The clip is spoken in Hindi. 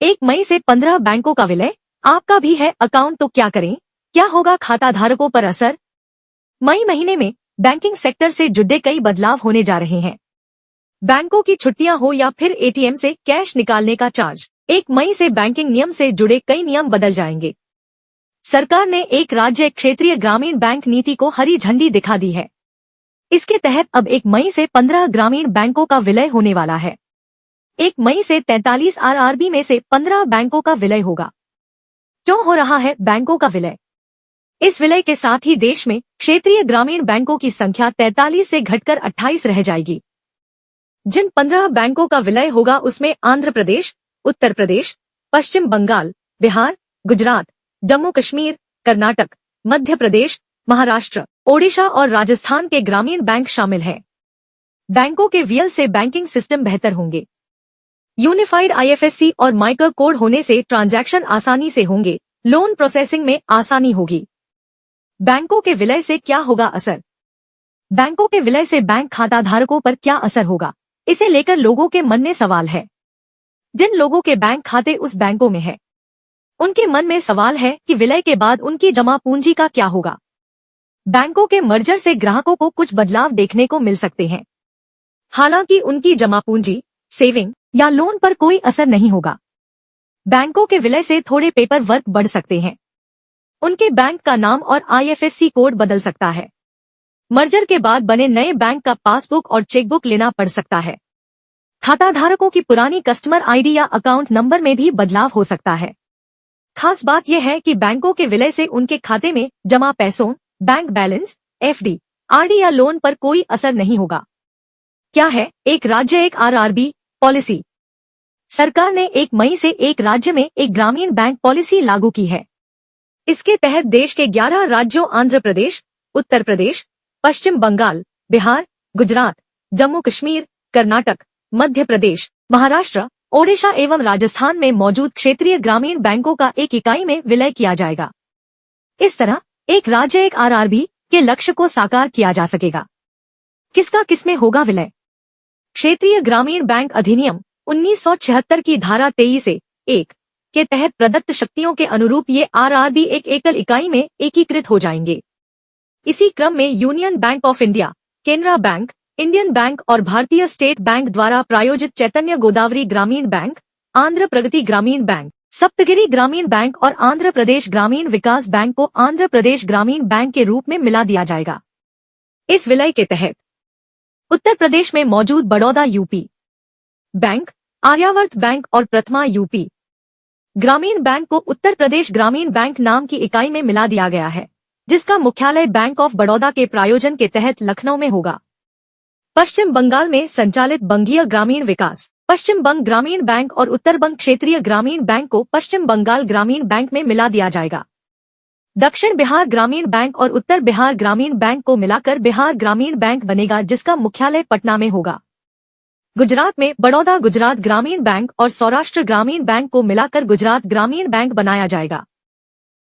1 मई से 15 बैंकों का विलय। आपका भी है अकाउंट तो क्या करें? क्या होगा खाता धारकों पर असर? मई महीने में बैंकिंग सेक्टर से जुड़े कई बदलाव होने जा रहे हैं। बैंकों की छुट्टियां हो या फिर एटीएम से कैश निकालने का चार्ज, 1 मई से बैंकिंग नियम से जुड़े कई नियम बदल जाएंगे। सरकार ने एक राज्य क्षेत्रीय ग्रामीण बैंक नीति को हरी झंडी दिखा दी है। इसके तहत अब 1 मई से 15 ग्रामीण बैंकों का विलय होने वाला है। 1 मई से 43 आरआरबी में से 15 बैंकों का विलय होगा। क्यों हो रहा है बैंकों का विलय? इस विलय के साथ ही देश में क्षेत्रीय ग्रामीण बैंकों की संख्या 43 से घटकर 28 रह जाएगी। जिन 15 बैंकों का विलय होगा उसमें आंध्र प्रदेश, उत्तर प्रदेश, पश्चिम बंगाल, बिहार, गुजरात, जम्मू कश्मीर, कर्नाटक, मध्य प्रदेश, महाराष्ट्र, ओडिशा और राजस्थान के ग्रामीण बैंक शामिल हैं। बैंकों के विलय से बैंकिंग सिस्टम बेहतर होंगे। यूनिफाइड आईएफएससी और माइक्रो कोड होने से ट्रांजैक्शन आसानी से होंगे, लोन प्रोसेसिंग में आसानी होगी। बैंकों के विलय से क्या होगा असर? बैंकों के विलय से बैंक खाता धारकों पर क्या असर होगा, इसे लेकर लोगों के मन में सवाल है। जिन लोगों के बैंक खाते उस बैंकों में है, उनके मन में सवाल है कि विलय के बाद उनकी जमा पूंजी का क्या होगा। बैंकों के मर्जर से ग्राहकों को कुछ बदलाव देखने को मिल सकते हैं। हालांकि उनकी जमा पूंजी, सेविंग या लोन पर कोई असर नहीं होगा। बैंकों के विलय से थोड़े पेपर वर्क बढ़ सकते हैं। उनके बैंक का नाम और आईएफएससी कोड बदल सकता है। मर्जर के बाद बने नए बैंक का पासबुक और चेकबुक लेना पड़ सकता है। खाता धारकों की पुरानी कस्टमर आईडी या अकाउंट नंबर में भी बदलाव हो सकता है। खास बात यह है कि बैंकों के विलय से उनके खाते में जमा पैसों, बैंक बैलेंस, एफडी, आरडी या लोन पर कोई असर नहीं होगा। क्या है एक राज्य एक आरआरबी पॉलिसी? सरकार ने 1 मई से एक राज्य में एक ग्रामीण बैंक पॉलिसी लागू की है। इसके तहत देश के 11 राज्यों आंध्र प्रदेश, उत्तर प्रदेश, पश्चिम बंगाल, बिहार, गुजरात, जम्मू कश्मीर, कर्नाटक, मध्य प्रदेश, महाराष्ट्र, ओडिशा एवं राजस्थान में मौजूद क्षेत्रीय ग्रामीण बैंकों का एक इकाई में विलय किया जाएगा। इस तरह एक राज्य एक आरआरबी के लक्ष्य को साकार किया जा सकेगा। किसका किसमें होगा विलय? क्षेत्रीय ग्रामीण बैंक अधिनियम 1976 की धारा 23(1) के तहत प्रदत्त शक्तियों के अनुरूप ये आरआरबी एक एकल इकाई में एकीकृत हो जाएंगे। इसी क्रम में union bank of India, Canara bank, Indian bank और भारतीय स्टेट बैंक द्वारा प्रायोजित चैतन्य गोदावरी ग्रामीण बैंक, आंध्र प्रगति ग्रामीण बैंक, सप्तगिरी ग्रामीण बैंक और आंध्र प्रदेश ग्रामीण विकास बैंक को आंध्र प्रदेश ग्रामीण बैंक के रूप में मिला दिया जाएगा। इस विलय के तहत उत्तर प्रदेश में मौजूद Baroda UP bank, Aryavart bank और प्रथमा यूपी ग्रामीण बैंक को उत्तर प्रदेश ग्रामीण बैंक नाम की इकाई में मिला दिया गया है, जिसका मुख्यालय बैंक ऑफ बड़ौदा के प्रायोजन के तहत लखनऊ में होगा। पश्चिम बंगाल में संचालित बंगीय ग्रामीण विकास, पश्चिम बंग ग्रामीण बैंक और उत्तर बंग क्षेत्रीय ग्रामीण बैंक को पश्चिम बंगाल ग्रामीण बैंक में मिला दिया जाएगा। दक्षिण बिहार ग्रामीण बैंक और उत्तर बिहार ग्रामीण बैंक को मिलाकर बिहार ग्रामीण बैंक बनेगा, जिसका मुख्यालय पटना में होगा। गुजरात में बड़ौदा गुजरात ग्रामीण बैंक और सौराष्ट्र ग्रामीण बैंक को मिलाकर गुजरात ग्रामीण बैंक बनाया जाएगा।